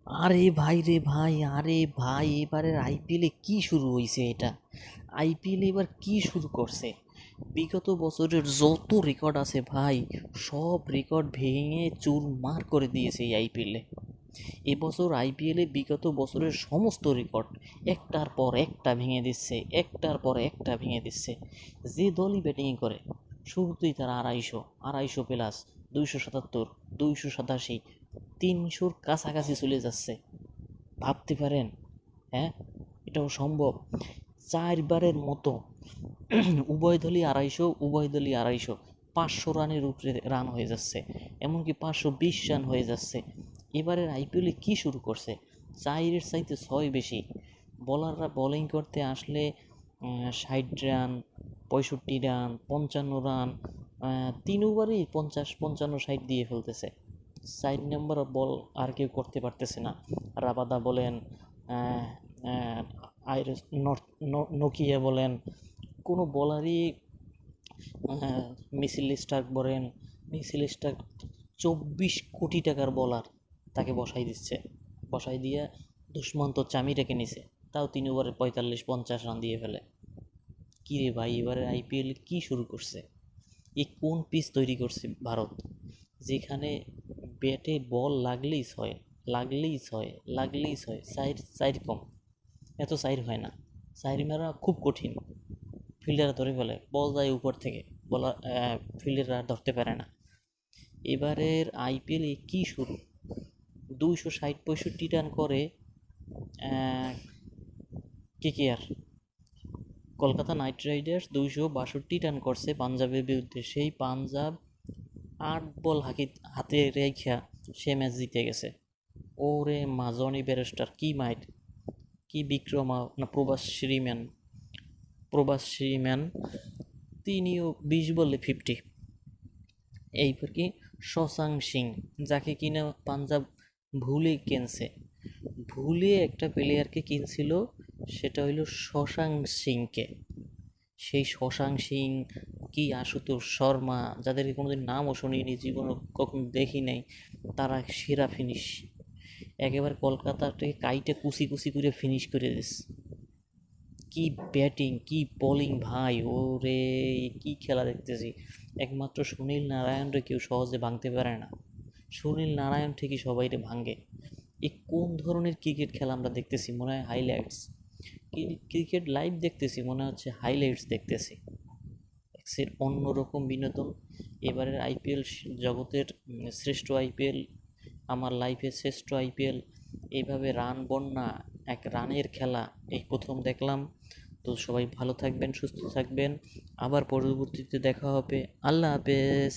আরে ভাই রে ভাই, আরে ভাই, এবারের আইপিএলে কি শুরু হইছে এটা? আইপিএল এবার কি শুরু করছে? বিগত বছরের যত রেকর্ড আছে ভাই, সব রেকর্ড ভেঙে চুরমার করে দিয়েছে এই আইপিএলে। এবছর আইপিএলে বিগত বছরের সমস্ত রেকর্ড একটার পর একটা ভেঙে দিচ্ছে, একটার পর একটা ভেঙে দিচ্ছে। যে দলই ব্যাটিং করে শুরুতেই তারা আড়াইশো, আড়াইশো প্লাস, 277, 287, 300-র কাছাকাছি চলে যাচ্ছে। ভাবতে পারেন? হ্যাঁ, এটাও সম্ভব? চারবারের মতো উভয় দলই আড়াইশো, উভয় দলই আড়াইশো, 500 রানের উপরে রান হয়ে যাচ্ছে, এমনকি 520 রান হয়ে যাচ্ছে। এবারের আইপিএলে কি শুরু করছে? চারের চাইতে ছয় বেশি। বলাররা বোলিং করতে আসলে 60 রান, 65 রান, 55 রান, 3 ওভারেই 50, 55, 60 দিয়ে ফেলতেছে। 4 নম্বর বল আর কেউ করতে পারতেছে না। রাবাদা বলেন, আহ, আহ, আইরিস নোকিয়া বলেন, কোনো বলারই, মিচেল স্টার্ক বলেন, মিচেল স্টার্ক 24 কোটি টাকার বলার তাকে বসাই দিচ্ছে, বসাই দিয়ে দুষ্মন্ত চামিটাকে নিছে, তাও 3 ওভারে 45, 50 রান দিয়ে ফেলে। কী রে ভাই, এবারে আইপিএল কি শুরু করছে? এই কোন পিচ তৈরি করছে ভারত, যেখানে ব্যাটে বল লাগলেই ছয়, লাগলেই ছয়, লাগলেই ছয়, সাইড সাইড কম, এত সাইড হয় না, সাইড মারা খুব কঠিন। ফিল্ডাররা ধরে ফেলে, বল যায় উপর থেকে, বলার ফিল্ডাররা ধরতে পারে না। এবারের আইপিএলে কি শুরু! 260, 65 রান করে KKR, Kolkata night Riders 262 run করছে পাঞ্জাবের বিরুদ্ধে, সেই পাঞ্জাব 8 বল হাতে রেখা সে ম্যাচ জিতে গেছে। ওরে মা, জনি ব্যারিস্টার কি মাইট, কি বিক্রমা না প্রবাস শ্রীম্যান, তিনিও 20 বলে 50। এইবার কি শশাঙ্ক সিং, যাকে কিনা পাঞ্জাব ভুলে কিনছে, ভুলে একটা প্লেয়ারকে কিনছিল, সেটা হইল শশাঙ্ক সিংকে। সেই শশাঙ্ক সিং, কি আশুতোষ শর্মা, যাদেরকে কোনোদিন নামও শুনিনি, জীবনে কখনো দেখি নাই, তারা সেরা ফিনিশ, একেবারে কলকাতাটাকে কাইটে কুচি কুচি করে ফিনিশ করে দিস। কি ব্যাটিং, কি বোলিং ভাই, ওরে কি খেলা দেখতেছি! একমাত্র সুনীল নারায়ণরে কেউ সহজে ভাঙতে পারে না। সুনীল নারায়ণ ঠিকই সবাইরে ভাঙে। এই কোন ধরনের ক্রিকেট খেলা আমরা দেখতেছি, মনে হয় হাইলাইটস। ক্রিকেট লাইভ দেখতেছি, মনে হচ্ছে হাইলাইটস দেখতেছি। এক্সের অন্যরকম বিনোদন। এবারের আইপিএল জগতের শ্রেষ্ঠ আইপিএল, আমার লাইফের শ্রেষ্ঠ আইপিএল। এইভাবে রান বন্যা, এক রানের খেলা এই প্রথম দেখলাম। তো সবাই ভালো থাকবেন, সুস্থ থাকবেন, আবার পরবর্তীতে দেখা হবে। আল্লাহ হাফেজ।